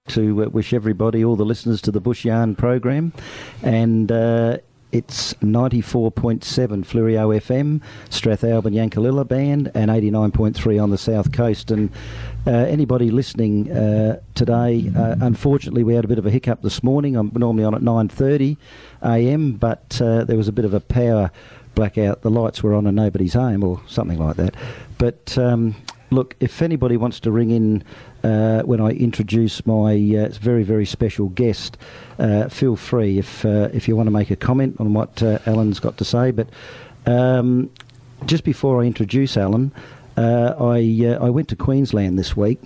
To wish everybody, all the listeners, to the Bush Yarn program, and it's 94.7 Flurio FM, Strathalbyn Yankalilla band, and 89.3 on the south coast. And anybody listening today, unfortunately we had a bit of a hiccup this morning. I'm normally on at 9:30 a.m, but there was a bit of a power blackout. The lights were on and nobody's home, or something like that. But look, if anybody wants to ring in when I introduce my very, very special guest, feel free if you want to make a comment on what Alan's got to say. But just before I introduce Alan, I went to Queensland this week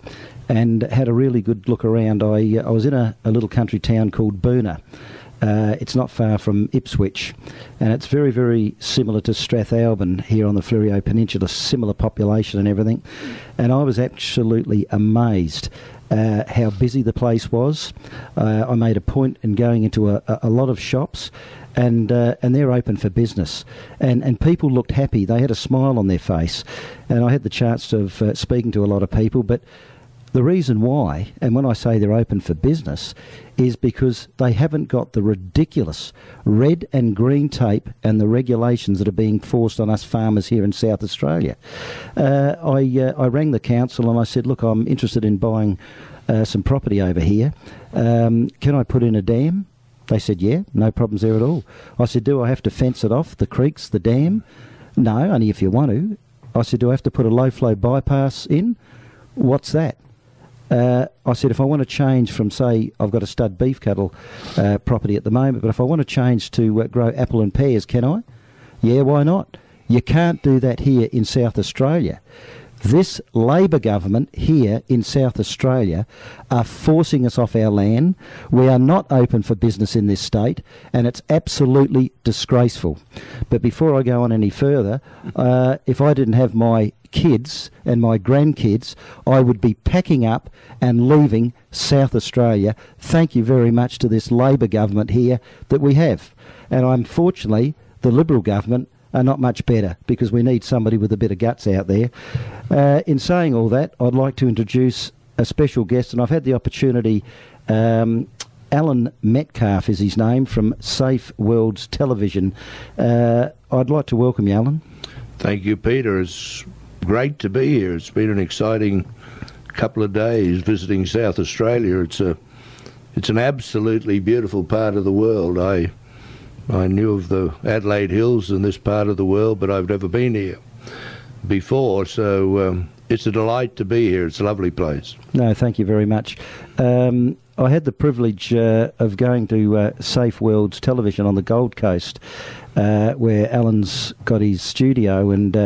and had a really good look around. I was in a little country town called Boona. It's not far from Ipswich, and it's very, very similar to Strathalbyn here on the Fleurieu Peninsula, similar population and everything. And I was absolutely amazed how busy the place was. I made a point in going into a lot of shops, and they're open for business. And people looked happy. They had a smile on their face. And I had the chance of speaking to a lot of people, but the reason why, and when I say they're open for business, is because they haven't got the ridiculous red and green tape and the regulations that are being forced on us farmers here in South Australia. I rang the council and I said, look, I'm interested in buying some property over here. Can I put in a dam? They said, yeah, no problems there at all. I said, do I have to fence it off, the creeks, the dam? No, only if you want to. I said, do I have to put a low-flow bypass in? What's that? I said, if I want to change from, say, I've got a stud beef cattle property at the moment, but if I want to change to grow apple and pears, can I? Yeah, why not? You can't do that here in South Australia. This Labor government here in South Australia are forcing us off our land. We are not open for business in this state, and it's absolutely disgraceful. But before I go on any further, if I didn't have my kids and my grandkids, I would be packing up and leaving South Australia. Thank you very much to this Labor government here that we have. And unfortunately, the Liberal government are not much better, because we need somebody with a bit of guts out there. In saying all that, I'd like to introduce a special guest, and I've had the opportunity, Alan Metcalfe is his name, from Safe Worlds Television. I'd like to welcome you, Alan. Thank you, Peter. It's great to be here. It's been an exciting couple of days visiting South Australia. It's an absolutely beautiful part of the world. I knew of the Adelaide Hills in this part of the world, but I've never been here before, so it's a delight to be here. It's a lovely place. No, thank you very much. I had the privilege of going to Safe Worlds Television on the Gold Coast, where Alan's got his studio, and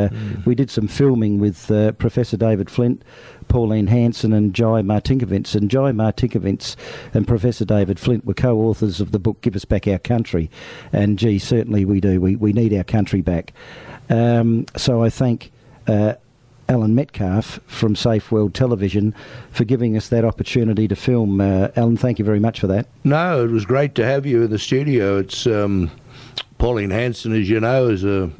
we did some filming with Professor David Flint, Pauline Hanson and Jai Martinkovitz. And Jai Martinkovitz and Professor David Flint were co-authors of the book Give Us Back Our Country. And gee, certainly we do. We need our country back. So I thank Alan Metcalfe from Safe World Television for giving us that opportunity to film. Alan, thank you very much for that. No, it was great to have you in the studio. It's Pauline Hanson, as you know, is a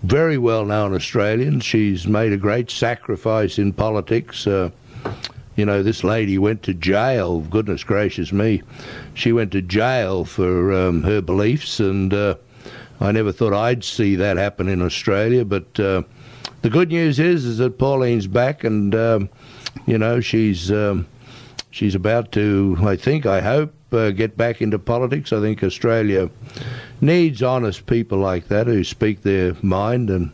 very well-known Australian. She's made a great sacrifice in politics. This lady went to jail. Goodness gracious me, she went to jail for her beliefs, and I never thought I'd see that happen in Australia. But the good news is that Pauline's back, and she's about to, I hope, get back into politics. I think Australia needs honest people like that who speak their mind, and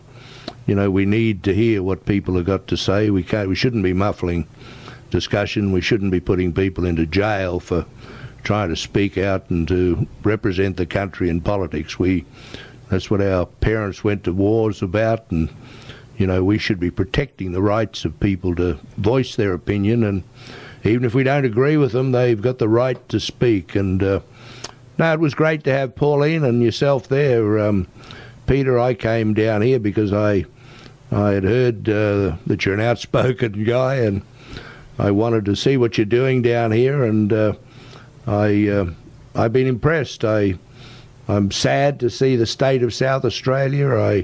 we need to hear what people have got to say. We shouldn't be muffling discussion. We shouldn't be putting people into jail for trying to speak out and to represent the country in politics. That's what our parents went to wars about, and we should be protecting the rights of people to voice their opinion, and even if we don't agree with them, they've got the right to speak. And no, it was great to have Pauline and yourself there. Peter, I came down here because I had heard that you're an outspoken guy, and I wanted to see what you're doing down here, and I've been impressed. I'm sad to see the state of South Australia.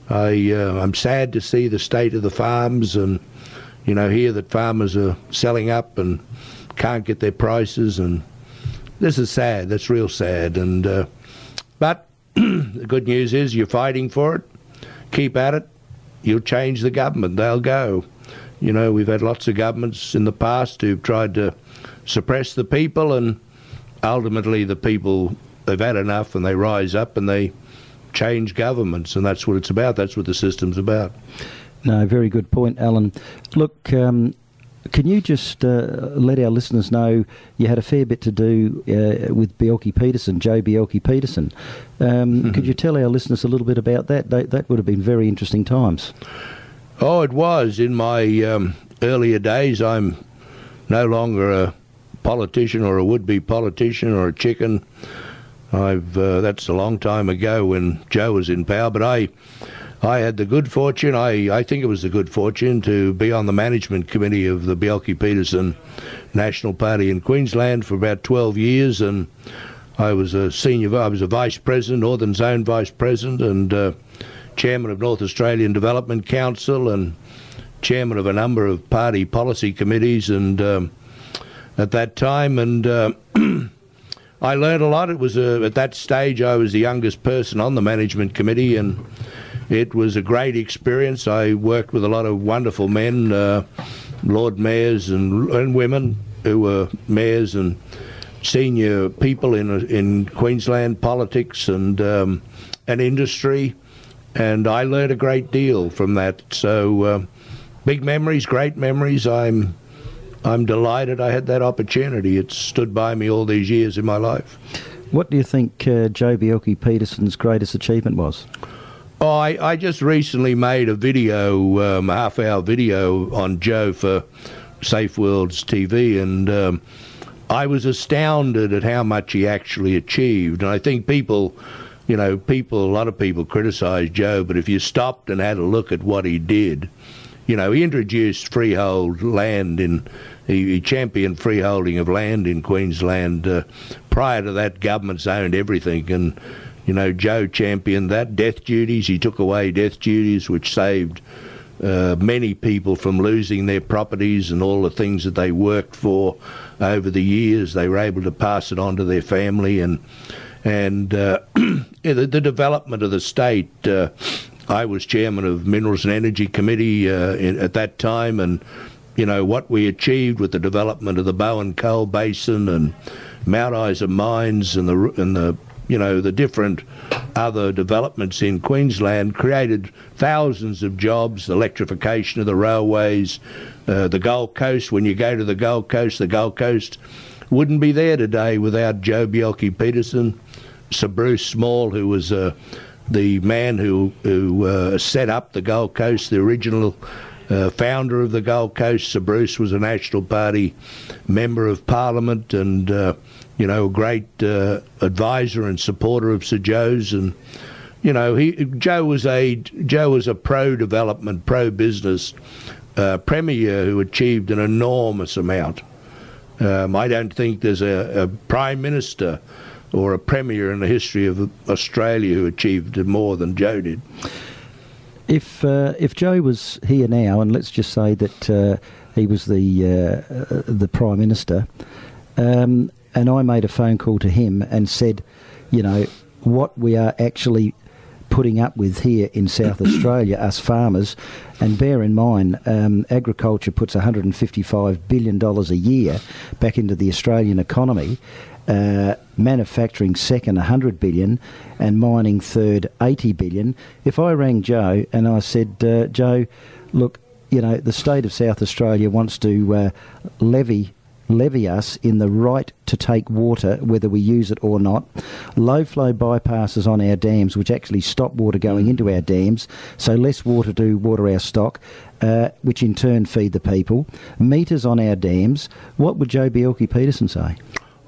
I'm sad to see the state of the farms, and hear that farmers are selling up and can't get their prices, and this is sad. That's real sad. And but the good news is you're fighting for it. Keep at it. You'll change the government. They'll go. We've had lots of governments in the past who've tried to suppress the people, and ultimately the people, they've had enough and they rise up and they change governments, and that's what it's about. That's what the system's about. No, very good point, Alan. Look, can you just let our listeners know you had a fair bit to do with Bjelke-Petersen, Joe Bjelke-Petersen. Could you tell our listeners a little bit about that? That would have been very interesting times. Oh, it was. In my earlier days, I'm no longer a politician or a would-be politician or a chicken. That's a long time ago when Joe was in power, but I had the good fortune, I think it was the good fortune, to be on the management committee of the Bjelke-Petersen National Party in Queensland for about 12 years, and I was a vice president, Northern Zone vice president, and chairman of North Australian Development Council, and chairman of a number of party policy committees, and at that time, and I learned a lot. It was at that stage I was the youngest person on the management committee, and it was a great experience. I worked with a lot of wonderful men, Lord Mayors and women who were mayors and senior people in Queensland politics and industry, and I learned a great deal from that. So big memories, great memories. I'm delighted I had that opportunity. It's stood by me all these years in my life. What do you think Joe Bjelke-Petersen's greatest achievement was? Oh, I just recently made a video, a half-hour video on Joe for Safe Worlds TV, and I was astounded at how much he actually achieved. And I think a lot of people criticise Joe, but if you stopped and had a look at what he did, he introduced freehold land he championed freeholding of land in Queensland. Prior to that, governments owned everything, and Joe championed that. Death duties, he took away death duties, which saved many people from losing their properties and all the things that they worked for over the years. They were able to pass it on to their family, and the development of the state. I was chairman of Minerals and Energy Committee at that time, and what we achieved with the development of the Bowen Coal Basin and Mount Isa mines and the different other developments in Queensland created thousands of jobs, electrification of the railways, the Gold Coast. When you go to the Gold Coast wouldn't be there today without Joe Bjelke-Petersen. Sir Bruce Small, who was the man who set up the Gold Coast, the original founder of the Gold Coast. Sir Bruce was a National Party member of Parliament and a great advisor and supporter of Sir Joe's, and Joe was a pro-development, pro-business premier who achieved an enormous amount. I don't think there's a prime minister or a premier in the history of Australia who achieved more than Joe did. If Joe was here now, and let's just say that he was the Prime Minister, and I made a phone call to him and said, what we are actually putting up with here in South Australia, us farmers, and bear in mind, agriculture puts $155 billion a year back into the Australian economy, manufacturing second $100 billion, and mining third $80 billion. If I rang Joe and I said, Joe, look, the state of South Australia wants to levy us in the right to take water, whether we use it or not. Low flow bypasses on our dams, which actually stop water going into our dams, so less water to water our stock, which in turn feed the people. Meters on our dams. What would Joe Bjelke-Petersen say?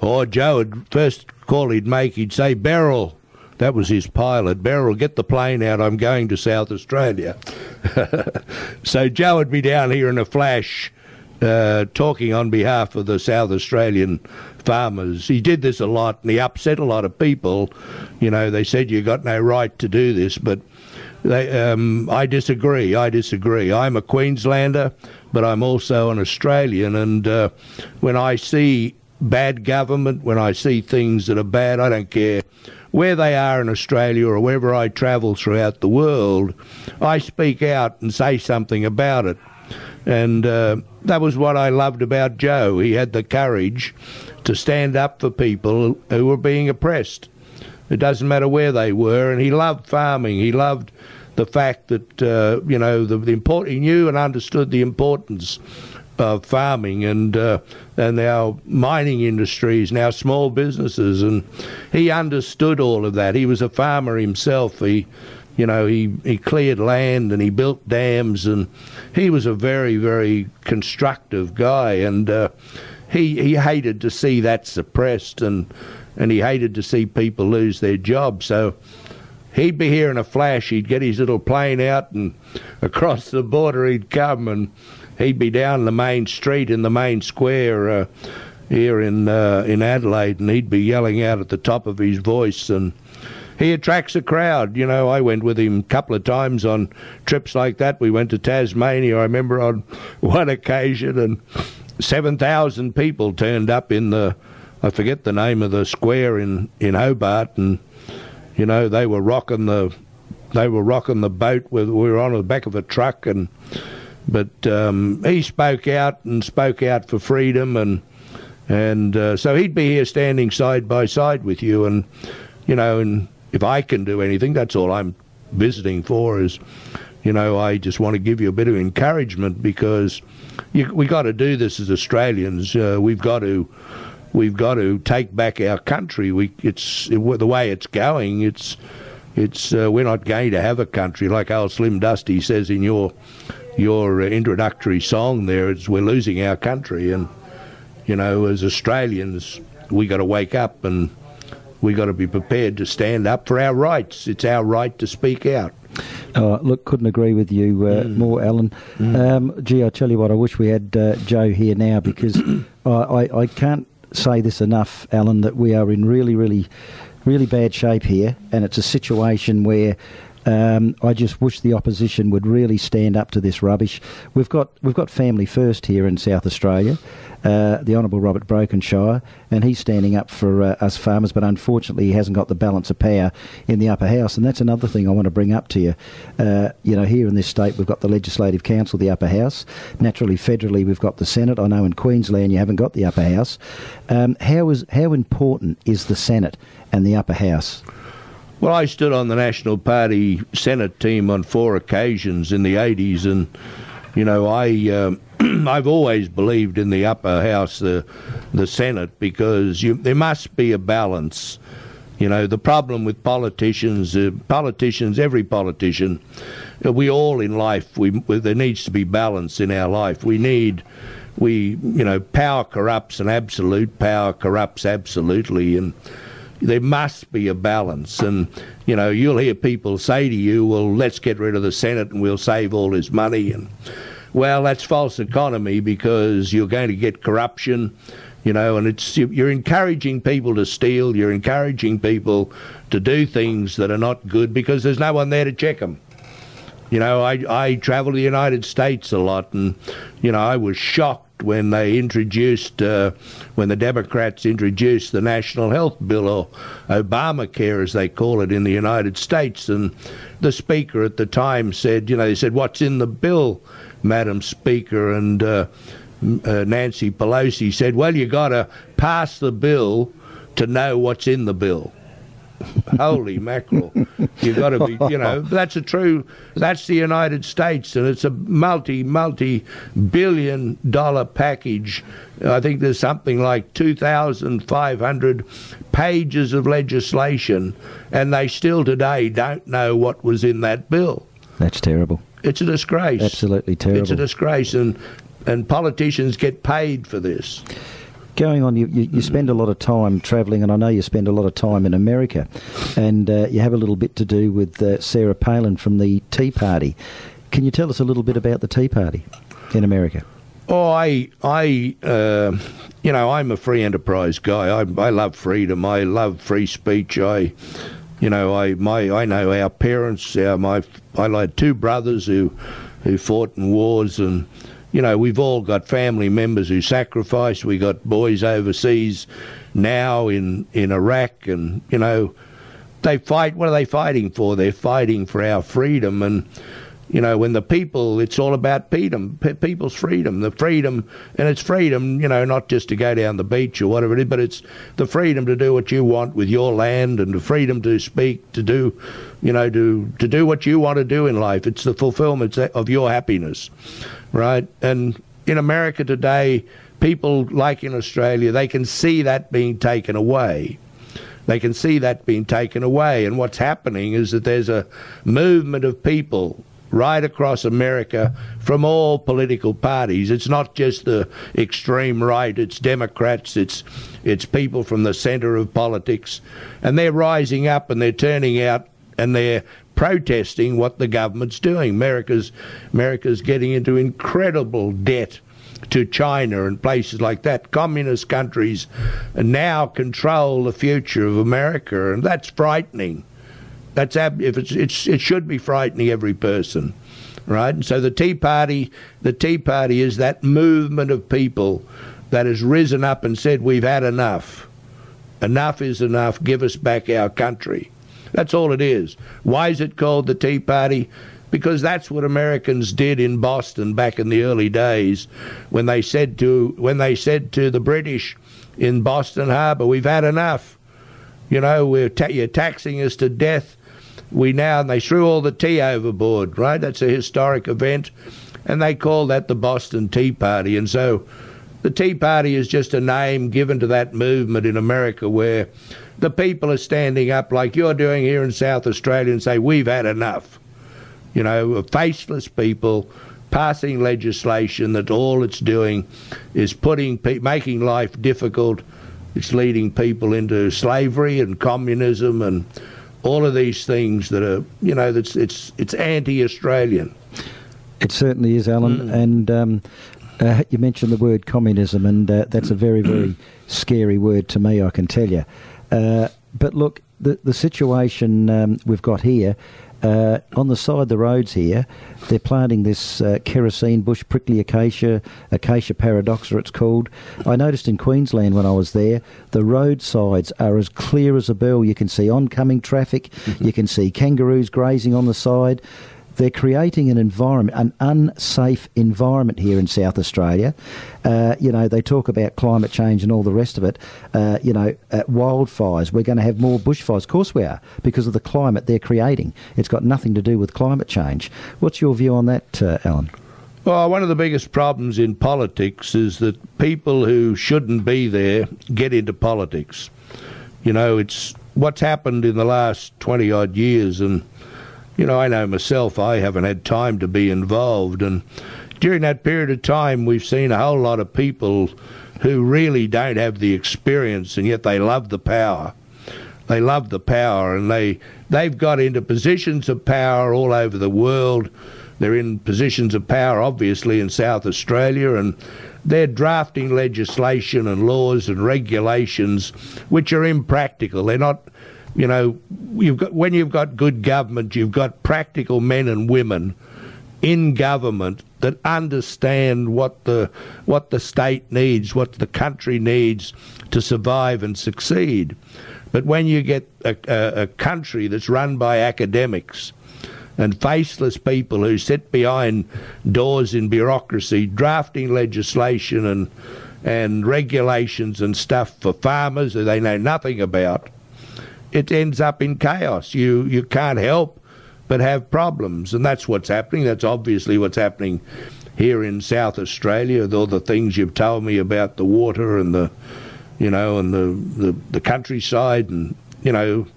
Oh, Joe would first call he'd say, Beryl. That was his pilot. Beryl, get the plane out. I'm going to South Australia. So Joe would be down here in a flash, talking on behalf of the South Australian farmers. He did this a lot, and he upset a lot of people. They said you got no right to do this, but I disagree. I'm a Queenslander. but I'm also an Australian, and when I see bad government, when I see things that are bad, I don't care where they are in Australia or wherever I travel throughout the world, I speak out and say something about it. And that was what I loved about Joe. He had the courage to stand up for people who were being oppressed. It doesn't matter where they were, and he loved farming. He loved the fact that, he knew and understood the importance of farming and our mining industries and our small businesses, and he understood all of that. He was a farmer himself. He cleared land and he built dams, and he was a very, very constructive guy, and he hated to see that suppressed, and he hated to see people lose their jobs. So he'd be here in a flash. He'd get his little plane out, and across the border he'd come, and he'd be down the main street in the main square here in Adelaide, and he'd be yelling out at the top of his voice, and he attracts a crowd. You know, I went with him a couple of times on trips like that. We went to Tasmania, I remember, on one occasion, and 7,000 people turned up in I forget the name of the square in Hobart, and you know, they were rocking the boat. We were on the back of a truck, but he spoke out for freedom, and so he'd be here standing side by side with you, and you know, and if I can do anything, that's all I'm visiting for. Is, you know, I just want to give you a bit of encouragement, because we got to do this as Australians. We've got to take back our country. The way it's going, it's we're not going to have a country, like old Slim Dusty says in your introductory song there. We're losing our country, and you know, as Australians, we got to wake up, and we got to be prepared to stand up for our rights. It's our right to speak out. Look, couldn't agree with you more, Alan. Gee, I tell you what, I wish we had Joe here now, because I can't say this enough, Alan, that we are in really, really, really bad shape here, and it's a situation where I just wish the opposition would really stand up to this rubbish. We've got Family First here in South Australia, the Honourable Robert Brokenshire, and he's standing up for us farmers, but unfortunately he hasn't got the balance of power in the upper house, and that's another thing I want to bring up to you. You know, here in this state we've got the Legislative Council, the upper house. Naturally, federally we've got the Senate. I know in Queensland you haven't got the upper house. How important is the Senate and the upper house? Well, I stood on the National Party Senate team on 4 occasions in the 80s, and you know, I've always believed in the upper house, the Senate, because there must be a balance. You know, the problem with politicians, every politician, we all in life, there needs to be balance in our life. Power corrupts, and absolute power corrupts absolutely, and there must be a balance. And, you know, you'll hear people say to you, well, let's get rid of the Senate and we'll save all this money. And, well, that's false economy, because you're going to get corruption, you know, and you're encouraging people to steal, you're encouraging people to do things that are not good, because there's no one there to check them. You know, I travel to the United States a lot, and, you know, I was shocked when they when the Democrats introduced the National Health Bill, or Obamacare as they call it in the United States, and the Speaker at the time said, you know, they said, "What's in the bill, Madam Speaker?" And Nancy Pelosi said, "Well, you got to pass the bill to know what's in the bill." Holy mackerel. You've got to be, you know, that's the United States, and it's a multi-billion dollar package. I think there's something like 2,500 pages of legislation, and they still today don't know what was in that bill. That's terrible. It's a disgrace. Absolutely terrible. It's a disgrace, and politicians get paid for this. Going on, you spend a lot of time travelling, and I know you spend a lot of time in America, and you have a little bit to do with Sarah Palin from the Tea Party. Can you tell us a little bit about the Tea Party in America? Oh, I'm a free enterprise guy. I love freedom. I love free speech. I know our parents. I had 2 brothers who fought in wars, and you know, we've all got family members who sacrificed. We got boys overseas now in Iraq, and, you know, they fight. What are they fighting for? They're fighting for our freedom. And, you know, when the people, it's all about people's freedom, the freedom, and it's freedom, you know, not just to go down the beach or whatever it is, but it's the freedom to do what you want with your land, and the freedom to speak, to do, you know, to do what you want to do in life. It's the fulfillment of your happiness, right? And in America today, people, like in Australia, they can see that being taken away. They can see that being taken away. And what's happening is that there's a movement of people right across America from all political parties. It's not just the extreme right, it's Democrats, it's people from the centre of politics. And they're rising up and they're turning out and they're protesting what the government's doing. America's getting into incredible debt to China and places like that. Communist countries now control the future of America, and that's frightening. It should be frightening every person, right? And so the Tea Party is that movement of people that has risen up and said, we've had enough. Enough is enough. Give us back our country. That's all it is. Why is it called the Tea Party? Because that's what Americans did in Boston back in the early days, when they said to the British in Boston Harbour, we've had enough. You know, you're taxing us to death. And they threw all the tea overboard, right? That's a historic event, and they call that the Boston Tea Party. And so the Tea Party is just a name given to that movement in America, where the people are standing up like you're doing here in South Australia and say, we've had enough. You know, faceless people passing legislation that all it's doing is making life difficult. It's leading people into slavery and communism and all of these things that are, you know, it's anti-Australian. It certainly is, Alan. And you mentioned the word communism, and that's a very, very scary word to me, I can tell you. But look, the situation we've got here, on the side of the roads here, they're planting this kerosene bush, prickly acacia paradoxa it's called. I noticed in Queensland when I was there, the roadsides are as clear as a bell. You can see oncoming traffic, you can see kangaroos grazing on the side. They're creating an environment, an unsafe environment here in South Australia. You know, they talk about climate change and all the rest of it. You know, wildfires. We're going to have more bushfires. Of course we are, because of the climate they're creating. It's got nothing to do with climate change. What's your view on that, Alan? Well, one of the biggest problems in politics is that people who shouldn't be there get into politics. You know, it's what's happened in the last 20-odd years, and you know, I know myself, I haven't had time to be involved. And during that period of time, we've seen a whole lot of people who really don't have the experience, and yet they love the power. They love the power, and they've got into positions of power all over the world. They're in positions of power, obviously, in South Australia, and they're drafting legislation and laws and regulations which are impractical. They're not... You know, when you've got good government, you've got practical men and women in government that understand what the state needs, what the country needs to survive and succeed. But when you get a country that's run by academics and faceless people who sit behind doors in bureaucracy drafting legislation and regulations and stuff for farmers that they know nothing about, it ends up in chaos. You can't help but have problems, and that's what's happening. That's obviously what's happening here in South Australia, with all the things you've told me about the water and the countryside, and you know,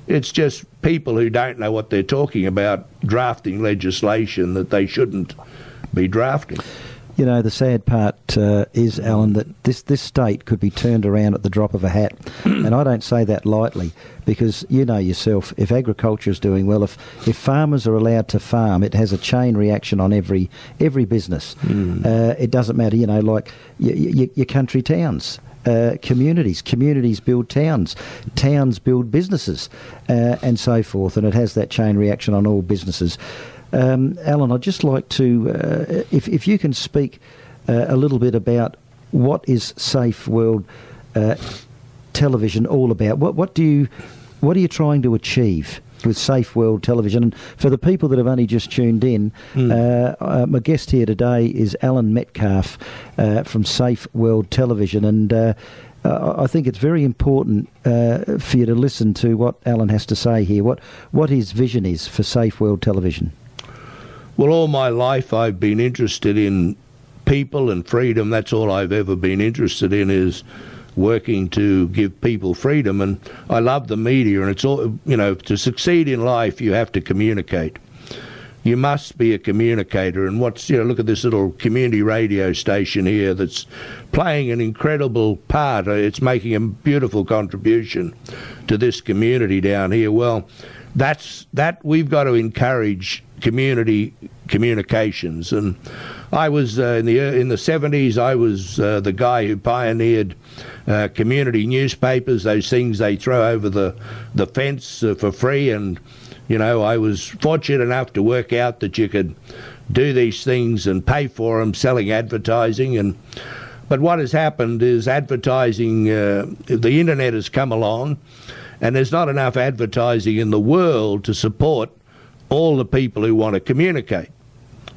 it's just people who don't know what they're talking about drafting legislation that they shouldn't be drafting. You know, the sad part is, Alan, that this state could be turned around at the drop of a hat. And I don't say that lightly, because you know yourself, if agriculture is doing well, if farmers are allowed to farm, it has a chain reaction on every business. It doesn't matter, you know, like your country towns. Communities build towns build businesses, and so forth, and it has that chain reaction on all businesses. Alan, I'd just like to, if you can speak a little bit about what is Safe World Television all about. What are you trying to achieve with Safe World Television? And for the people that have only just tuned in, my guest here today is Alan Metcalfe from Safe World Television, and I think it's very important for you to listen to what Alan has to say here, what his vision is for Safe World Television. Well, all my life I've been interested in people and freedom. That's all I've ever been interested in, is working to give people freedom. And I love the media, and it's all, to succeed in life you have to communicate. You must be a communicator. And look at this little community radio station here that's playing an incredible part. It's making a beautiful contribution to this community down here. Well, that we've got to encourage community communications. And I was in the 70s. I was the guy who pioneered community newspapers, those things they throw over the fence for free. And I was fortunate enough to work out that you could do these things and pay for them, selling advertising. But what has happened is advertising, the internet has come along, and there's not enough advertising in the world to support all the people who want to communicate.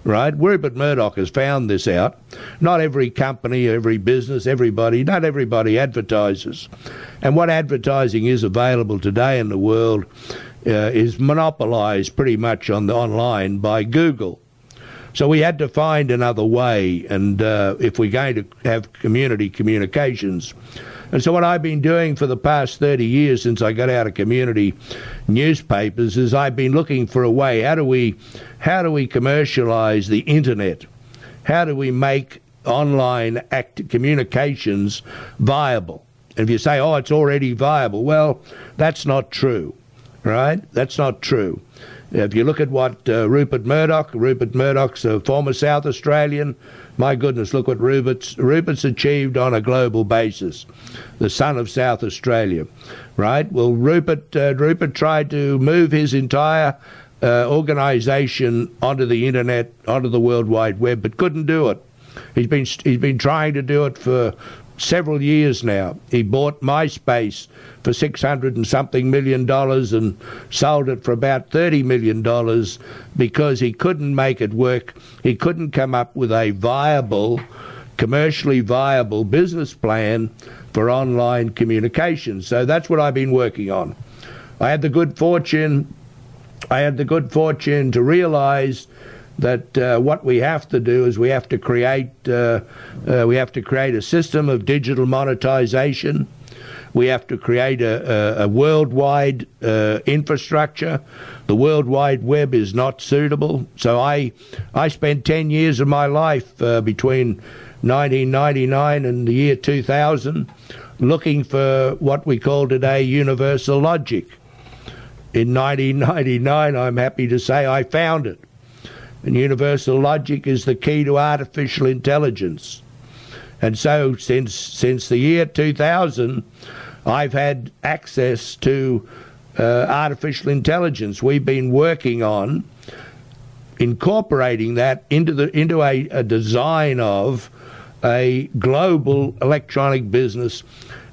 Right? Rupert Murdoch has found this out. Not every company, every business, not everybody advertises. And what advertising is available today in the world is monopolised pretty much on the online by Google. So we had to find another way, and if we're going to have community communications. And so what I've been doing for the past 30 years since I got out of community newspapers is I've been looking for a way. How do we commercialise the internet? How do we make online communications viable? And if you say, oh, it's already viable, well, that's not true, right? That's not true. If you look at what Rupert Murdoch's a former South Australian. My goodness, look what Rupert's achieved on a global basis. The son of South Australia, right? Well, Rupert tried to move his entire organisation onto the internet, onto the World Wide Web, but couldn't do it. He's been trying to do it for several years now. He bought MySpace for $600 and something million and sold it for about $30 million because he couldn't make it work. He couldn't come up with a commercially viable business plan for online communications. So that's what I've been working on. I had the good fortune to realise that what we have to do is we have to create a system of digital monetisation. We have to create a worldwide infrastructure. The World Wide Web is not suitable. So I spent 10 years of my life between 1999 and the year 2000 looking for what we call today universal logic. In 1999, I'm happy to say I found it. And universal logic is the key to artificial intelligence. And so since the year 2000, I've had access to artificial intelligence. We've been working on incorporating that into a design of a global electronic business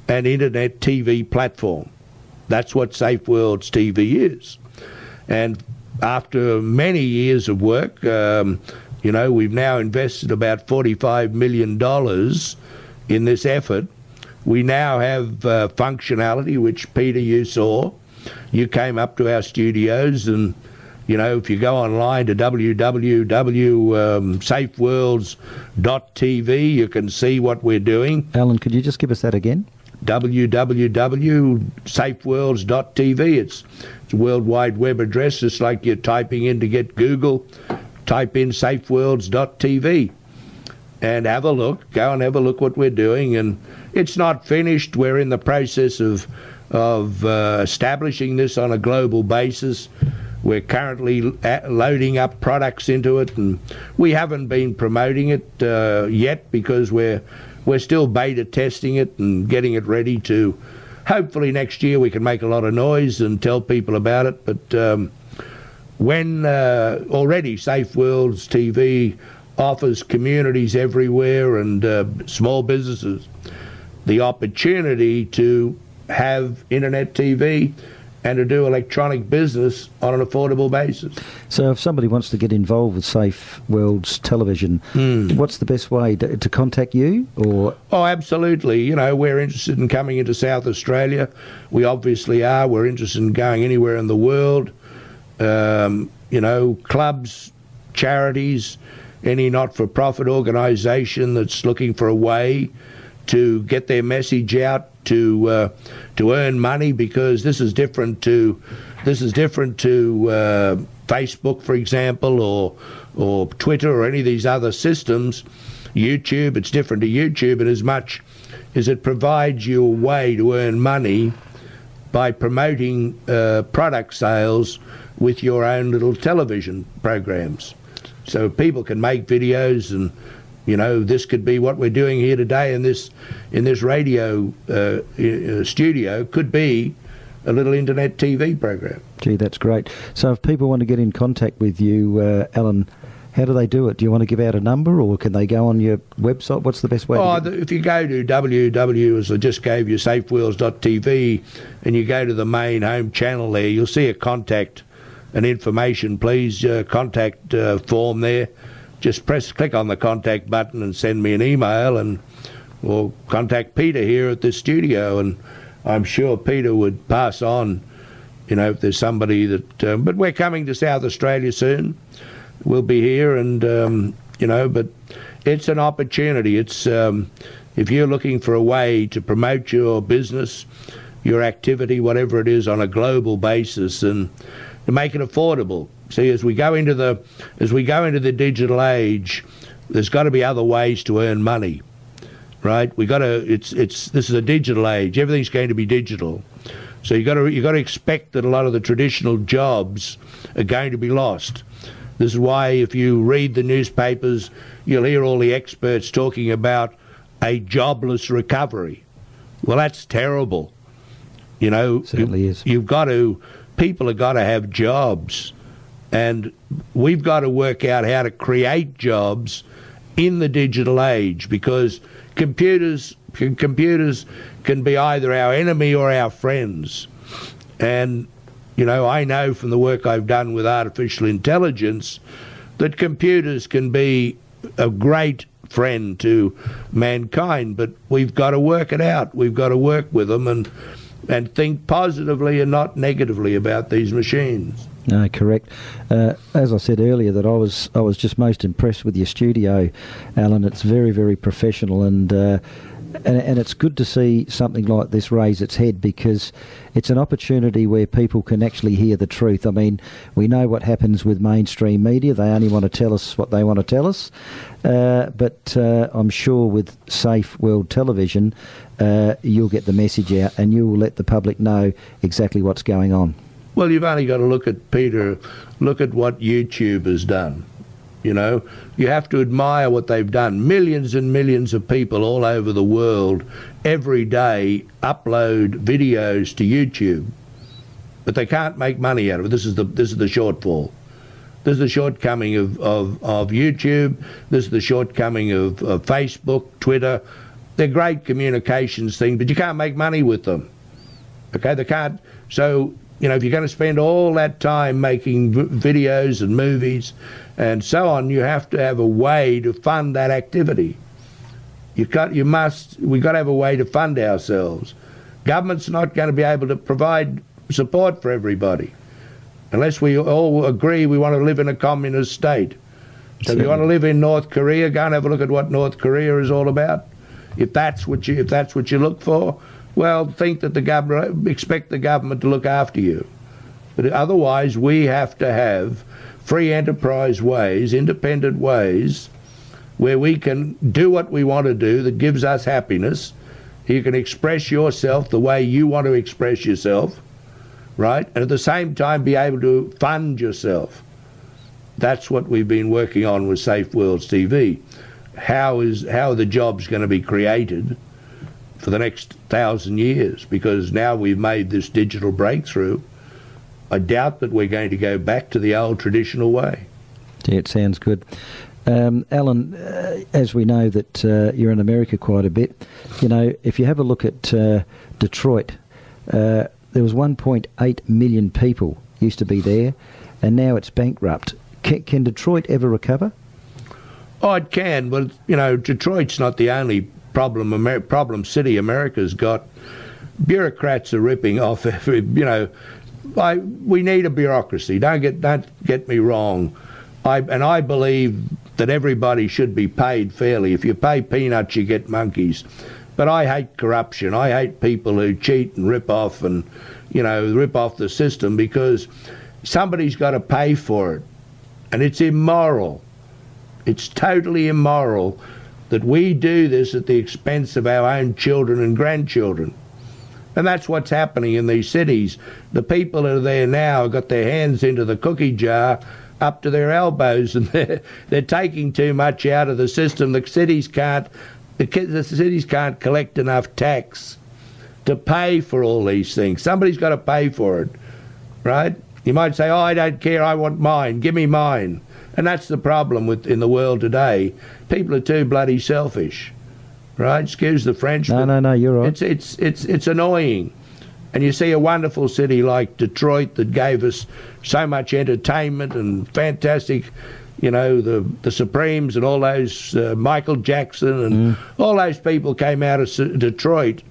and internet TV platform. That's what Safe World's TV is. And after many years of work, we've now invested about $45 million in this effort. We now have functionality, which, Peter, you saw. You came up to our studios, and, if you go online to www.safeworlds.tv, you can see what we're doing. Alan, could you just give us that again? www.safeworlds.tv. It's a World Wide Web address, just like you're typing in to get Google. Type in safeworlds.tv and have a look. Go and have a look what we're doing. And it's not finished. We're in the process of establishing this on a global basis. We're currently loading up products into it, and we haven't been promoting it yet because we're still beta testing it and getting it ready to. Hopefully next year we can make a lot of noise and tell people about it. But when already Safe Worlds TV offers communities everywhere and small businesses the opportunity to have internet TV and to do electronic business on an affordable basis. So if somebody wants to get involved with Safe Worlds Television, what's the best way to contact you? Or Oh, absolutely. You know, we're interested in coming into South Australia. We obviously are. We're interested in going anywhere in the world. You know, clubs, charities, any not-for-profit organisation that's looking for a way to get their message out, to earn money, because this is different to Facebook, for example, or Twitter, or any of these other systems. YouTube, it's different to YouTube in as much as it provides you a way to earn money by promoting product sales with your own little television programs. So people can make videos, and you know, this could be what we're doing here today in this radio studio could be a little internet TV program. Gee, that's great. So if people want to get in contact with you, Alan, how do they do it? Do you want to give out a number, or can they go on your website? What's the best way If you go to www, as I just gave you, safeworlds.tv, and you go to the main home channel there, you'll see a contact and information, please, contact form there. Just click on the contact button and send me an email, or contact Peter here at this studio, and I'm sure Peter would pass on, you know, if there's somebody that... but we're coming to South Australia soon. We'll be here, and, you know, but it's an opportunity. It's if you're looking for a way to promote your business, your activity, whatever it is, on a global basis, and to make it affordable. See, as we go into the digital age, there's got to be other ways to earn money, right? This is a digital age. Everything's going to be digital, so you got to expect that a lot of the traditional jobs are going to be lost. This is why, if you read the newspapers, you'll hear all the experts talking about a jobless recovery. Well, that's terrible. You know, certainly is. People have got to have jobs. And we've got to work out how to create jobs in the digital age, because computers can be either our enemy or our friends. And, you know, I know from the work I've done with artificial intelligence that computers can be a great friend to mankind, but we've got to work it out. We've got to work with them and think positively and not negatively about these machines. No, correct. As I said earlier, that I was just most impressed with your studio, Alan. It's very, very professional, and it's good to see something like this raise its head, because it's an opportunity where people can actually hear the truth. I mean, we know what happens with mainstream media. They only want to tell us what they want to tell us. But I'm sure with Safe World Television, you'll get the message out, and you will let the public know exactly what's going on. Well, you've only got to look at what YouTube has done. You know, you have to admire what they've done. Millions and millions of people all over the world every day upload videos to YouTube, but they can't make money out of it. This is the shortfall. This is the shortcoming of YouTube. This is the shortcoming of Facebook, Twitter. They're great communications things, but you can't make money with them. Okay, they can't. So, you know, if you're going to spend all that time making videos and movies and so on, you have to have a way to fund that activity. We've got to have a way to fund ourselves. Government's not going to be able to provide support for everybody unless we all agree we want to live in a communist state. So if you want to live in North Korea, go and have a look at what North Korea is all about. If that's what you look for, well, expect the government to look after you. But otherwise, we have to have free enterprise ways, independent ways, where we can do what we want to do that gives us happiness. You can express yourself the way you want to express yourself, right? And at the same time, be able to fund yourself. That's what we've been working on with Safe Worlds TV. How are the jobs going to be created for the next 1,000 years? Because now we've made this digital breakthrough, I doubt that we're going to go back to the old traditional way. Yeah, it sounds good. Alan, as we know that you're in America quite a bit, you know, if you have a look at Detroit, there was 1.8 million people used to be there, and now it's bankrupt. Can Detroit ever recover? Oh, it can, but, you know, Detroit's not the only problem city America's got. Bureaucrats are ripping off every, you know, we need a bureaucracy. Don't get me wrong. I believe that everybody should be paid fairly. If you pay peanuts, you get monkeys. But I hate corruption. I hate people who cheat and rip off and, you know, rip off the system, because somebody's got to pay for it. And it's immoral. It's totally immoral that we do this at the expense of our own children and grandchildren. And that's what's happening in these cities. The people that are there now have got their hands into the cookie jar up to their elbows, and they're taking too much out of the system. The cities can't collect enough tax to pay for all these things. Somebody's got to pay for it, right? You might say, oh, I don't care, I want mine, give me mine. And that's the problem in the world today. People are too bloody selfish, right? Excuse the French. No, you're right. It's annoying. And you see a wonderful city like Detroit that gave us so much entertainment and fantastic, you know, the Supremes and all those, Michael Jackson and all those people came out of Detroit.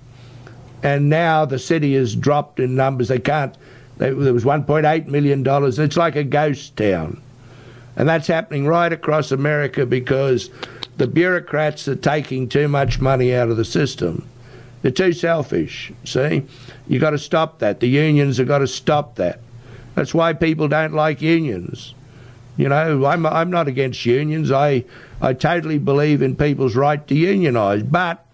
And now the city has dropped in numbers. There was $1.8 million. It's like a ghost town. And that's happening right across America because the bureaucrats are taking too much money out of the system. They're too selfish, see? You got to stop that. The unions have got to stop that. That's why people don't like unions. You know, I'm not against unions. I totally believe in people's right to unionise, but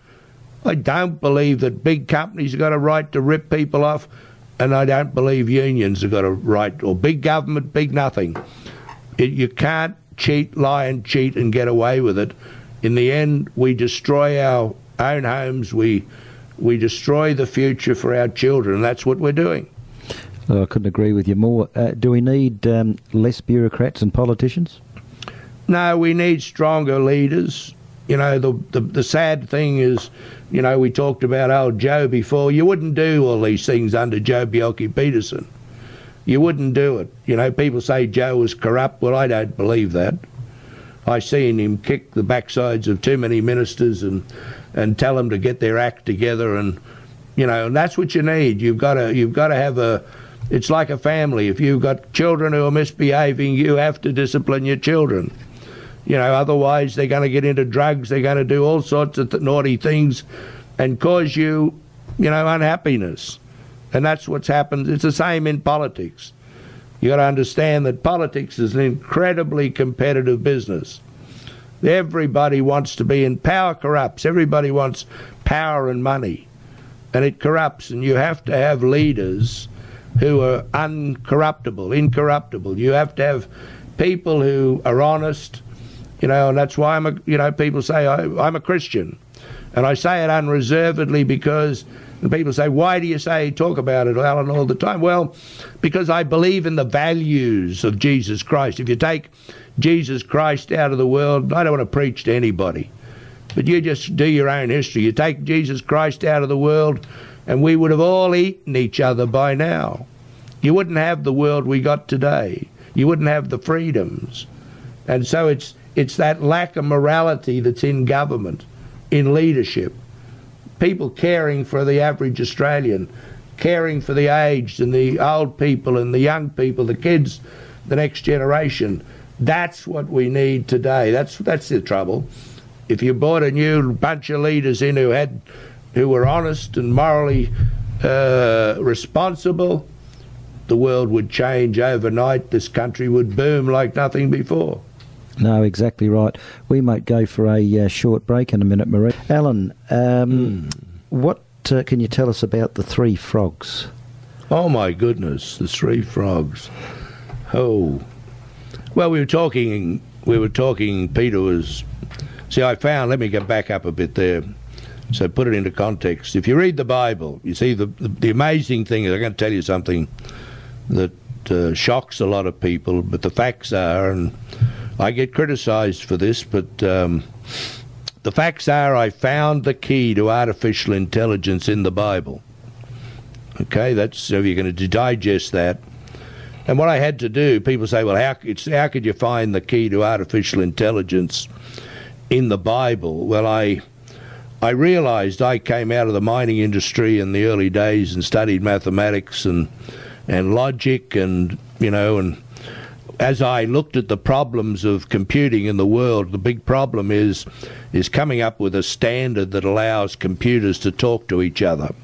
I don't believe that big companies have got a right to rip people off, and I don't believe unions have got a right, or big government, big nothing. You can't cheat, lie and cheat and get away with it. In the end, we destroy our own homes. We destroy the future for our children, and that's what we're doing. Oh, I couldn't agree with you more. Do we need less bureaucrats and politicians? No, we need stronger leaders. You know, the sad thing is, you know, we talked about old Joe before. You wouldn't do all these things under Joe Bjelke-Petersen. You wouldn't do it. You know, people say Joe was corrupt. Well, I don't believe that. I seen him kick the backsides of too many ministers and tell them to get their act together, and you know, and that's what you need. You've got to have it's like a family. If you've got children who are misbehaving, you have to discipline your children. You know, otherwise they're going to get into drugs, they're going to do all sorts of naughty things and cause you know, unhappiness. And that's what's happened. It's the same in politics. You got to understand that politics is an incredibly competitive business. Everybody wants to be in power. Corrupts. Everybody wants power and money, and it corrupts. And you have to have leaders who are incorruptible. You have to have people who are honest. You know, and that's why people say I'm a Christian, and I say it unreservedly because. And people say, why do you talk about it, Alan, all the time? Well, because I believe in the values of Jesus Christ. If you take Jesus Christ out of the world, I don't want to preach to anybody, but you just do your own history. You take Jesus Christ out of the world, and we would have all eaten each other by now. You wouldn't have the world we got today. You wouldn't have the freedoms. And so it's that lack of morality that's in government, in leadership. People caring for the average Australian, caring for the aged and the old people and the young people, the kids, the next generation. That's what we need today. That's the trouble. If you brought a new bunch of leaders in who were honest and morally responsible, the world would change overnight. This country would boom like nothing before. No, exactly right. We might go for a short break in a minute, Marie. Alan, what can you tell us about the three frogs? Oh, my goodness, the three frogs. Oh. Well, we were talking, Peter was... See, let me get back up a bit there. So put it into context. If you read the Bible, you see the amazing thing is, I'm going to tell you something that shocks a lot of people, but the facts are, and I get criticised for this, but the facts are I found the key to artificial intelligence in the Bible. Okay, that's so you're going to digest that. And what I had to do, people say, well, how could you find the key to artificial intelligence in the Bible? Well, I realised I came out of the mining industry in the early days and studied mathematics and logic, and and as I looked at the problems of computing in the world, the big problem is coming up with a standard that allows computers to talk to each other.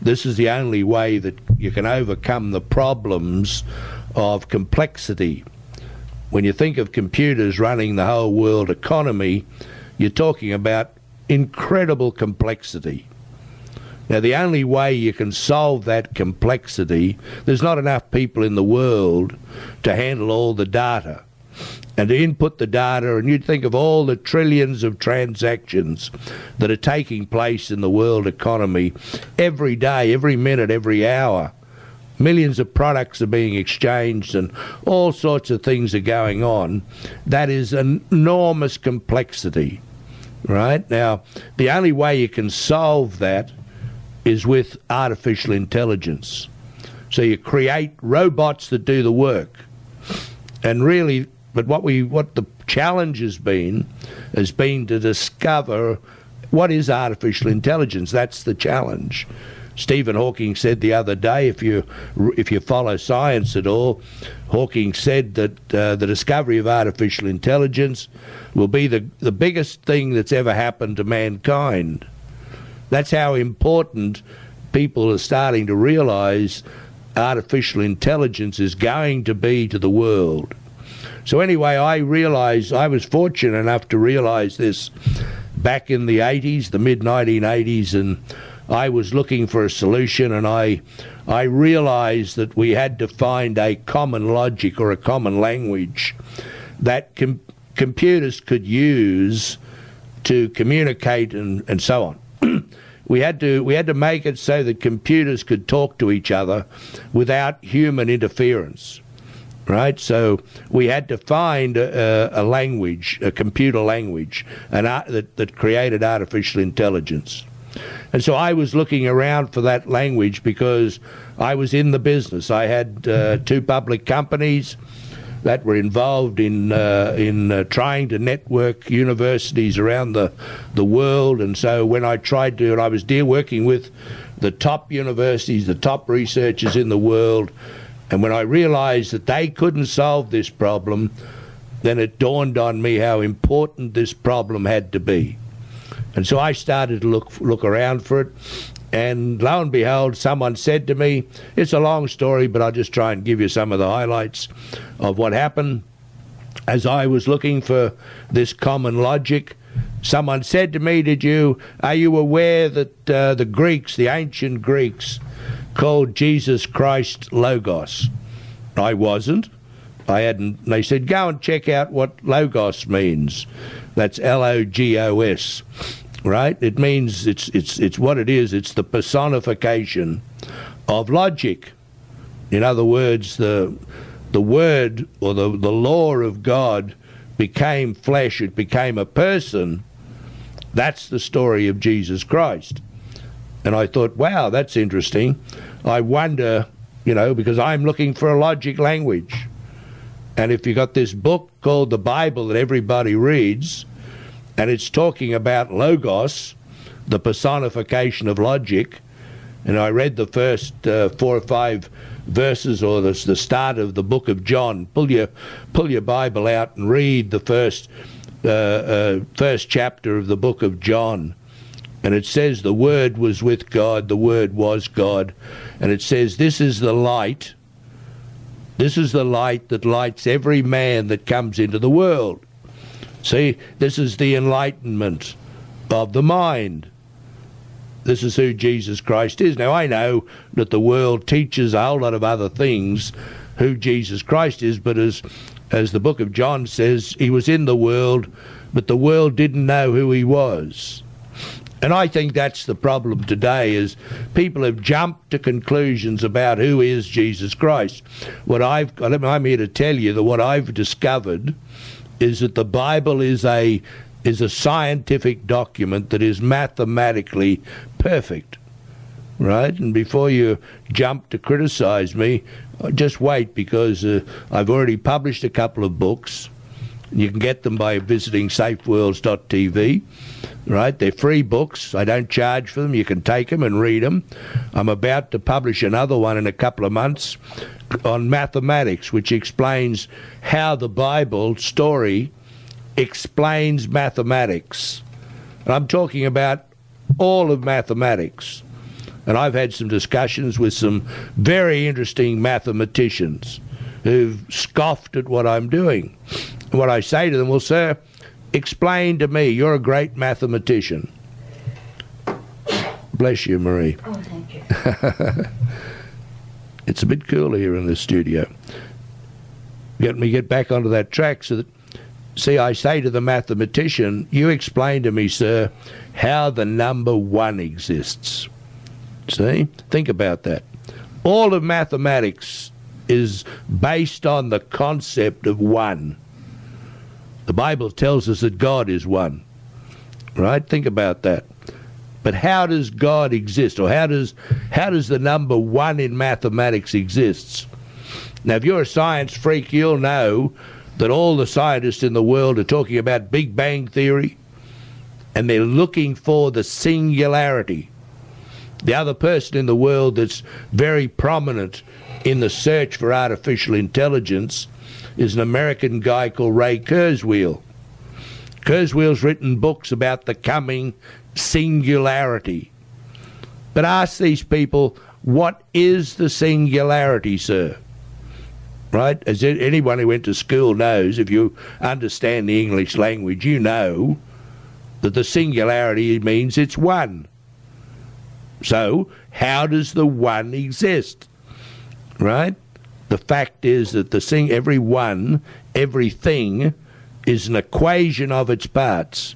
This is the only way that you can overcome the problems of complexity. When you think of computers running the whole world economy, you're talking about incredible complexity. Now, the only way you can solve that complexity, there's not enough people in the world to handle all the data and to input the data, and you'd think of all the trillions of transactions that are taking place in the world economy every day, every minute, every hour. Millions of products are being exchanged and all sorts of things are going on. That is an enormous complexity, right? Now, the only way you can solve that is with artificial intelligence. So you create robots that do the work. And really, but what the challenge has been to discover what is artificial intelligence. That's the challenge. Stephen Hawking said the other day, if you follow science at all, Hawking said that the discovery of artificial intelligence will be the biggest thing that's ever happened to mankind. That's how important people are starting to realise artificial intelligence is going to be to the world. So anyway, I was fortunate enough to realise this back in the 80s, the mid-1980s, and I was looking for a solution, and I realised that we had to find a common logic or a common language that computers could use to communicate and so on. We had to make it so that computers could talk to each other without human interference, right? So we had to find a language, a computer language, that created artificial intelligence. And so I was looking around for that language because I was in the business. I had 2 public companies that were involved in trying to network universities around the world. And so when I tried to, and I was working with the top universities, the top researchers in the world, and when I realised that they couldn't solve this problem, then it dawned on me how important this problem had to be. And so I started to look around for it, and lo and behold, someone said to me, it's a long story, but I'll just try and give you some of the highlights of what happened. As I was looking for this common logic, someone said to me, are you aware that the Greeks, the ancient Greeks, called Jesus Christ Logos? I wasn't. I hadn't. They said, go and check out what Logos means. That's Logos. Right? It means it's what it is. It's the personification of logic. In other words, the word or the law of God became flesh. It became a person. That's the story of Jesus Christ. And I thought, wow, that's interesting. I wonder, because I'm looking for a logic language. And if you got this book called the Bible that everybody reads, and it's talking about Logos, the personification of logic, and I read the first 4 or 5 verses, or the start of the book of John. Pull your Bible out and read the first chapter of the book of John. And it says the Word was with God, the Word was God. And it says this is the light. This is the light that lights every man that comes into the world. See, this is the enlightenment of the mind. This is who Jesus Christ is. Now, I know that the world teaches a whole lot of other things who Jesus Christ is, but as the book of John says, he was in the world, but the world didn't know who he was. And I think that's the problem today, is people have jumped to conclusions about who is Jesus Christ. I'm here to tell you that what I've discovered is that the Bible is a scientific document that is mathematically perfect, right? And before you jump to criticize me, just wait, because I've already published a couple of books. You can get them by visiting safeworlds.tv, right? They're free books. I don't charge for them. You can take them and read them. I'm about to publish another one in a couple of months on mathematics, which explains how the Bible story explains mathematics. And I'm talking about all of mathematics. And I've had some discussions with some very interesting mathematicians who've scoffed at what I'm doing. And what I say to them, well, sir, explain to me. You're a great mathematician. Bless you, Marie. Oh, thank you. It's a bit cool here in the studio. Let me get back onto that track so that, see, I say to the mathematician, you explain to me, sir, how the number 1 exists. See? Think about that. All of mathematics is based on the concept of 1. The Bible tells us that God is 1. Right? Think about that. But how does God exist? Or how does the number 1 in mathematics exist? Now, if you're a science freak, you'll know that all the scientists in the world are talking about Big Bang Theory, and they're looking for the singularity. The other person in the world that's very prominent in the search for artificial intelligence is an American guy called Ray Kurzweil. Kurzweil's written books about the coming singularity. But ask these people, what is the singularity, sir? Right? As anyone who went to school knows, if you understand the English language, you know that the singularity means it's 1. So, how does the 1 exist? Right? The fact is that everything is an equation of its parts.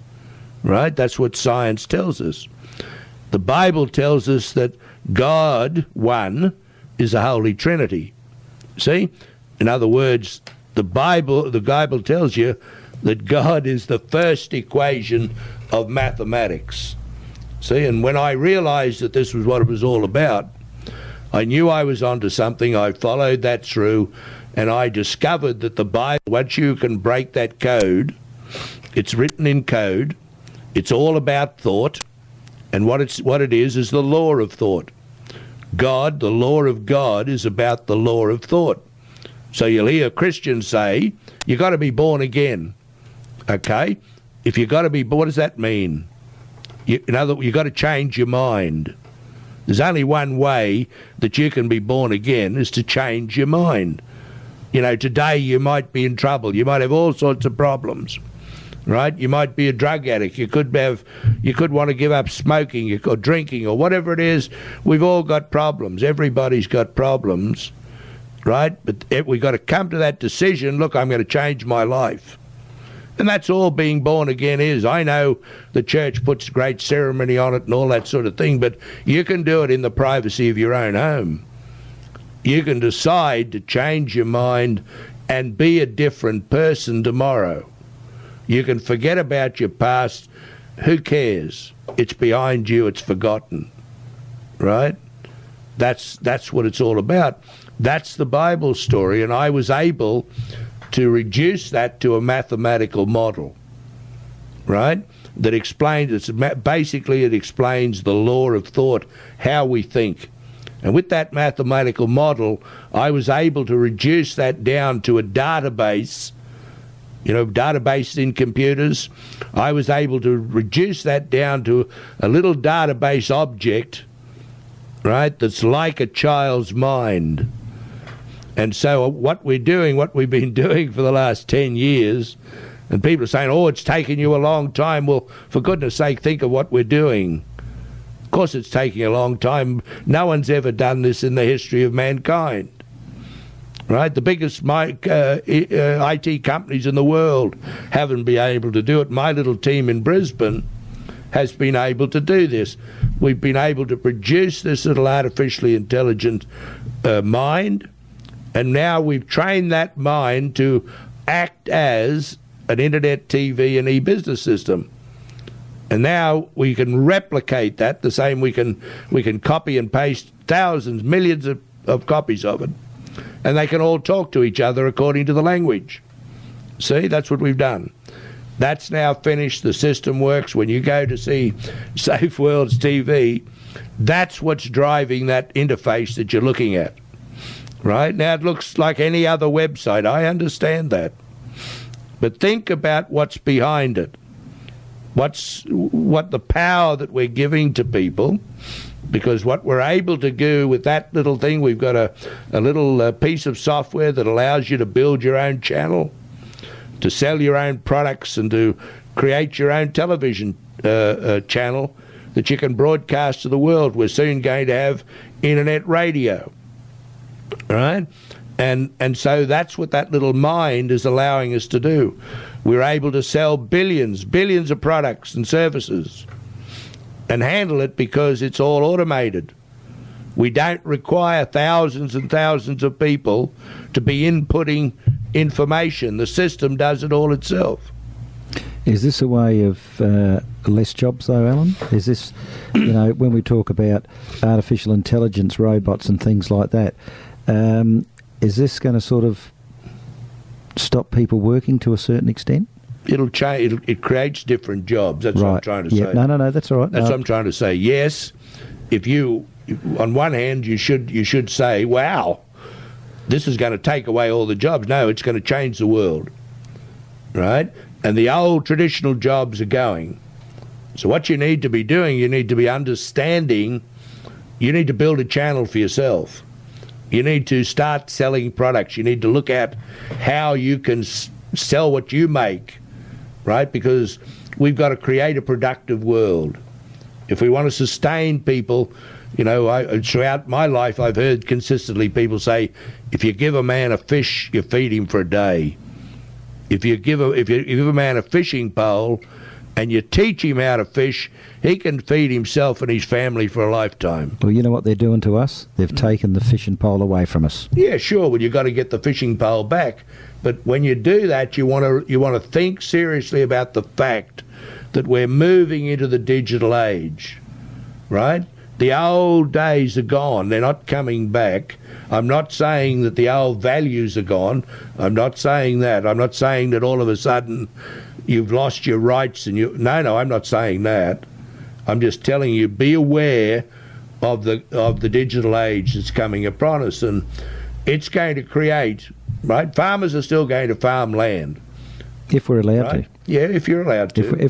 Right? That's what science tells us. The Bible tells us that God, 1, is a Holy Trinity. See? In other words, the Bible tells you that God is the first equation of mathematics. See, and when I realized that this was what it was all about, I knew I was onto something. I followed that through, and I discovered that the Bible, once you can break that code, it's written in code, it's all about thought, and what it is the law of thought. God, the law of God, is about the law of thought. So you'll hear Christians say, you got to be born again. Okay? If you got to be, what does that mean? You got to change your mind. There's only one way that you can be born again, is to change your mind. You know, today you might be in trouble. You might have all sorts of problems, right? You might be a drug addict. You could want to give up smoking or drinking or whatever it is. We've all got problems. Everybody's got problems, right? But we've got to come to that decision, look, I'm going to change my life. And that's all being born again is. I know the church puts great ceremony on it and all that sort of thing, but you can do it in the privacy of your own home. You can decide to change your mind and be a different person tomorrow. You can forget about your past. Who cares? It's behind you. It's forgotten. Right? That's what it's all about. That's the Bible story, and I was able to reduce that to a mathematical model, right? That explains, basically it explains the law of thought, how we think. And with that mathematical model, I was able to reduce that down to a database, databases in computers. I was able to reduce that down to a little database object, right, that's like a child's mind. And so what we've been doing for the last 10 years, and people are saying, oh, it's taken you a long time. Well, for goodness sake, think of what we're doing. Of course it's taking a long time. No one's ever done this in the history of mankind. Right? The biggest IT companies in the world haven't been able to do it. My little team in Brisbane has been able to do this. We've been able to produce this little artificially intelligent mind, and now we've trained that mind to act as an internet, TV, and e-business system. And now we can replicate that the same. We can copy and paste thousands, millions of copies of it, and they can all talk to each other according to the language. See, that's what we've done. That's now finished. The system works. When you go to see Safe Worlds TV, that's what's driving that interface that you're looking at. Right? Now it looks like any other website. I understand that. But think about what's behind it. What the power that we're giving to people, because what we're able to do with that little thing, we've got a little piece of software that allows you to build your own channel, to sell your own products, and to create your own television channel that you can broadcast to the world. We're soon going to have internet radio, right? And so that's what that little mind is allowing us to do. We're able to sell billions of products and services and handle it because it's all automated. We don't require thousands and thousands of people to be inputting information. The system does it all itself. Is this a way of less jobs, though, Alan? Is this, when we talk about artificial intelligence, robots and things like that, is this going to sort of stop people working to a certain extent? It'll change. It creates different jobs. That's what I'm trying to say. No, that's all right. That's what I'm trying to say. Yes, if you, on one hand, you should say, wow, this is going to take away all the jobs. No, it's going to change the world, right? And the old traditional jobs are going. So what you need to be doing, you need to be understanding, you need to build a channel for yourself. You need to start selling products. You need to look at how you can sell what you make, right? Because we've got to create a productive world. If we want to sustain people, throughout my life I've heard consistently people say, if you give a man a fish, you feed him for a day. If you give a man a fishing pole and you teach him how to fish, he can feed himself and his family for a lifetime. Well, you know what they're doing to us? They've taken the fishing pole away from us. Yeah, sure. Well, you've got to get the fishing pole back. But when you do that, you want to think seriously about the fact that we're moving into the digital age, right? The old days are gone. They're not coming back. I'm not saying that the old values are gone. I'm not saying that. I'm not saying that all of a sudden you've lost your rights and No, I'm not saying that. I'm just telling you, be aware of the digital age that's coming upon us, and it's going to create, right? Farmers are still going to farm land. If we're allowed to. Yeah, if you're allowed to.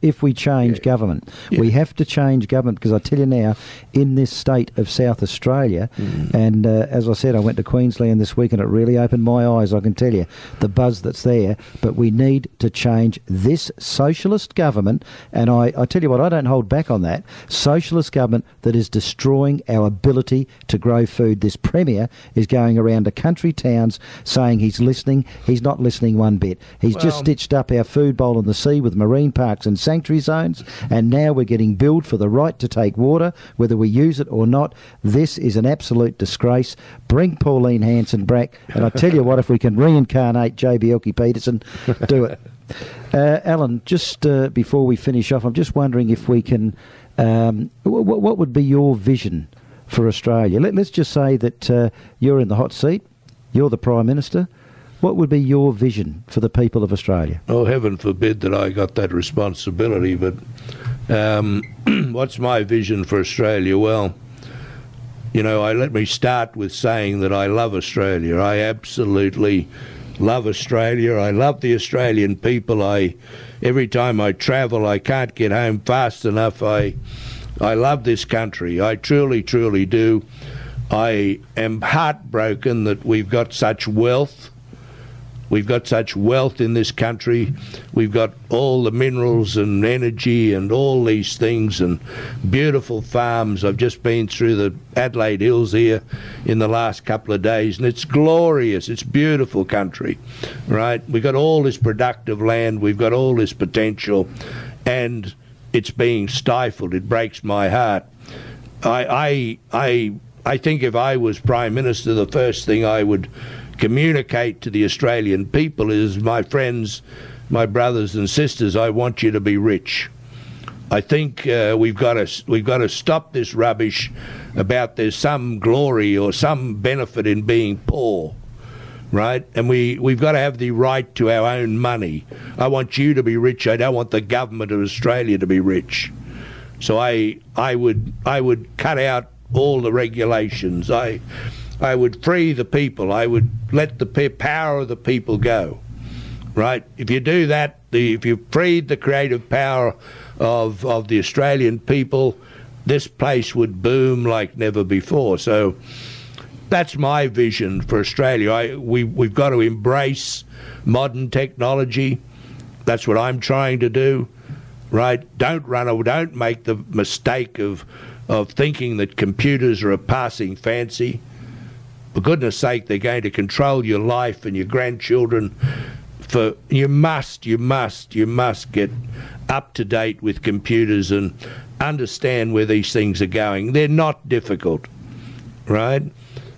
If we change government. Yeah. We have to change government, because I tell you now, in this state of South Australia, and as I said, I went to Queensland this week and it really opened my eyes, I can tell you, the buzz that's there. But we need to change this socialist government, and I tell you what, I don't hold back on that. Socialist government that is destroying our ability to grow food. This Premier is going around to country towns saying he's listening. He's not listening one bit. He's just stitched up our food bowl in the sea with marine parks and sanctuary zones, and now we're getting billed for the right to take water, whether we use it or not. This is an absolute disgrace. Bring Pauline Hanson-Brack, and I tell you what, if we can reincarnate J.B. Elkie-Peterson, do it. Alan, just before we finish off, I'm just wondering if we can, what would be your vision for Australia? Let's just say that you're in the hot seat, you're the Prime Minister. What would be your vision for the people of Australia? Oh, heaven forbid that I got that responsibility, but what's my vision for Australia? Well, let me start with saying that I love Australia. I absolutely love Australia. I love the Australian people. Every time I travel, I can't get home fast enough. I love this country. I truly, truly do. I am heartbroken that we've got such wealth. We've got such wealth in this country. We've got all the minerals and energy and all these things and beautiful farms. I've just been through the Adelaide Hills here in the last couple of days, and it's glorious. It's beautiful country, right? We've got all this productive land. We've got all this potential. And it's being stifled. It breaks my heart. I think if I was Prime Minister, the first thing I would communicate to the Australian people is, my friends, my brothers and sisters, I want you to be rich. I think we've got to stop this rubbish about there's some glory or some benefit in being poor, right? And we've got to have the right to our own money. I want you to be rich. I don't want the government of Australia to be rich. So I would cut out all the regulations. I would free the people. I would let the power of the people go, right? If you do that, if you freed the creative power of the Australian people, this place would boom like never before. So that's my vision for Australia. We've got to embrace modern technology. That's what I'm trying to do, right? Don't make the mistake of thinking that computers are a passing fancy. For goodness sake, they're going to control your life and your grandchildren. You must get up to date with computers and understand where these things are going. They're not difficult, right?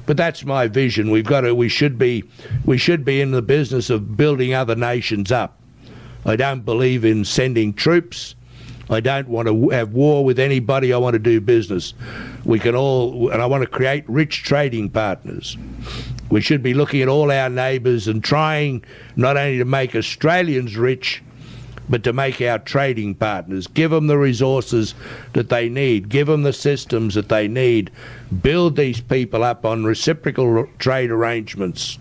But that's my vision. We should be in the business of building other nations up. I don't believe in sending troops. I don't want to have war with anybody. I want to do business. And I want to create rich trading partners. We should be looking at all our neighbours and trying not only to make Australians rich, but to make our trading partners. Give them the resources that they need. Give them the systems that they need. Build these people up on reciprocal trade arrangements.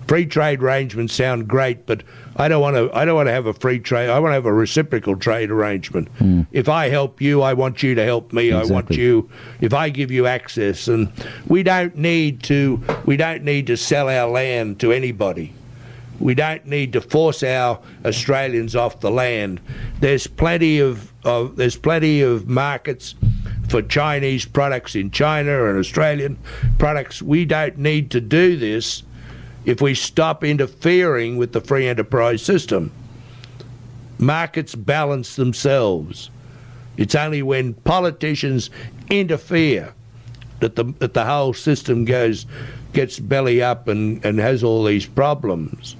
Free trade arrangements sound great, but I don't want to have a free trade. I want to have a reciprocal trade arrangement. If I help you, I want you to help me. Exactly. I want you. If I give you access, and we don't need to sell our land to anybody. We don't need to force our Australians off the land. There's plenty of markets for Chinese products in China and Australian products. We don't need to do this if we stop interfering with the free enterprise system. Markets balance themselves. It's only when politicians interfere that the whole system gets belly up and has all these problems.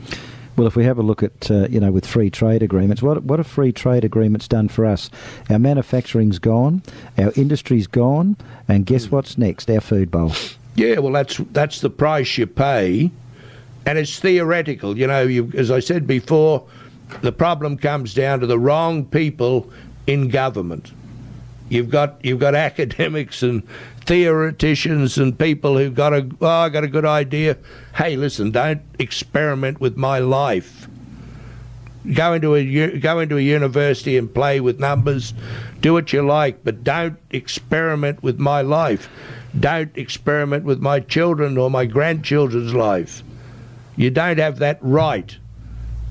Well, if we have a look at, with free trade agreements, what have free trade agreements done for us? Our manufacturing's gone, our industry's gone, and guess what's next? Our food bowl. Yeah, well, that's the price you pay, and it's theoretical. As I said before, the problem comes down to the wrong people in government. You've got academics and theoreticians and people who've got I got a good idea. Hey, listen, don't experiment with my life. Go into a university and play with numbers. Do what you like, but don't experiment with my life. Don't experiment with my children or my grandchildren's life. You don't have that right.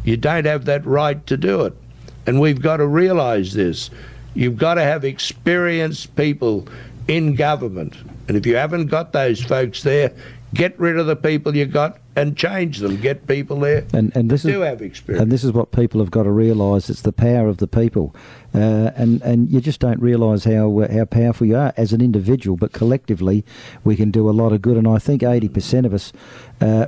You don't have that right to do it. And we've got to realise this. You've got to have experienced people in government. And if you haven't got those folks there, get rid of the people you got and change them. Get people there and have experience. And this is what people have got to realise. It's the power of the people. And you just don't realise how powerful you are as an individual, but collectively we can do a lot of good. And I think 80% of us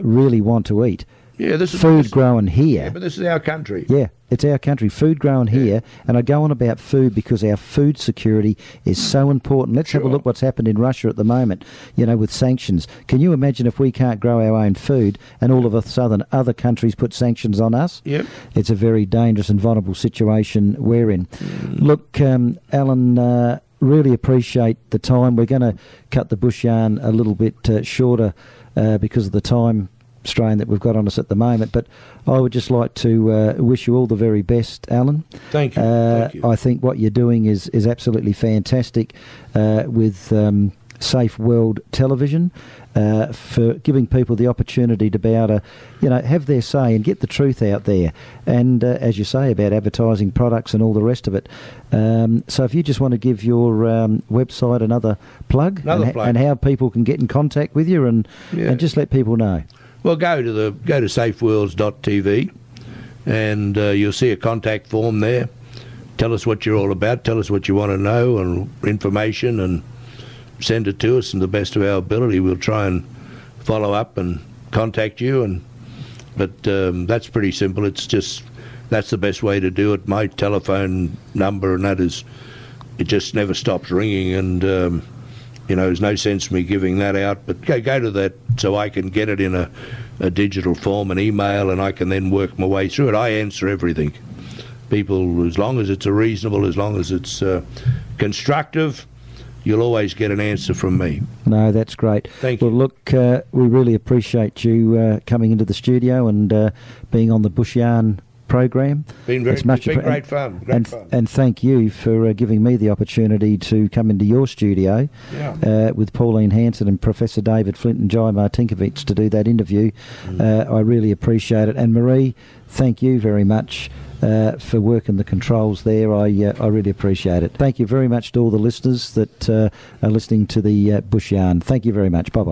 really want to eat. Yeah, this is food grown here. Yeah, but this is our country. Yeah, it's our country. Food grown here. And I go on about food because our food security is so important. Let's have a look what's happened in Russia at the moment, with sanctions. Can you imagine if we can't grow our own food and all of a sudden other countries put sanctions on us? Yep. It's a very dangerous and vulnerable situation we're in. Look, Alan, really appreciate the time. We're going to cut the bush yarn a little bit shorter because of the time strain that we've got on us at the moment, but I would just like to wish you all the very best, Alan. Thank you. Thank you. I think what you're doing is absolutely fantastic with Safe World Television for giving people the opportunity to be able to, have their say and get the truth out there. And as you say about advertising products and all the rest of it. So if you just want to give your website another plug, and how people can get in contact with you and just let people know. Well, go to safeworlds.tv and you'll see a contact form there. tell us what you're all about, tell us what you want to know and information, and send it to us, and the best of our ability we'll try and follow up and contact you. But that's pretty simple. That's the best way to do it. My telephone number, and that is, it just never stops ringing, and there's no sense me giving that out. But go to that so I can get it in a digital form, an email, and I can then work my way through it. I answer everything. People, as long as it's reasonable, as long as it's constructive, you'll always get an answer from me. No, that's great. Thank you. Well, look, we really appreciate you coming into the studio and being on the Bush Yarn program. It's been great fun. And thank you for giving me the opportunity to come into your studio with Pauline Hanson and Professor David Flint and Jai Martinkovich to do that interview. I really appreciate it. And Marie, thank you very much for working the controls there. I really appreciate it. Thank you very much to all the listeners that are listening to the Bush Yarn. Thank you very much. Bye-bye.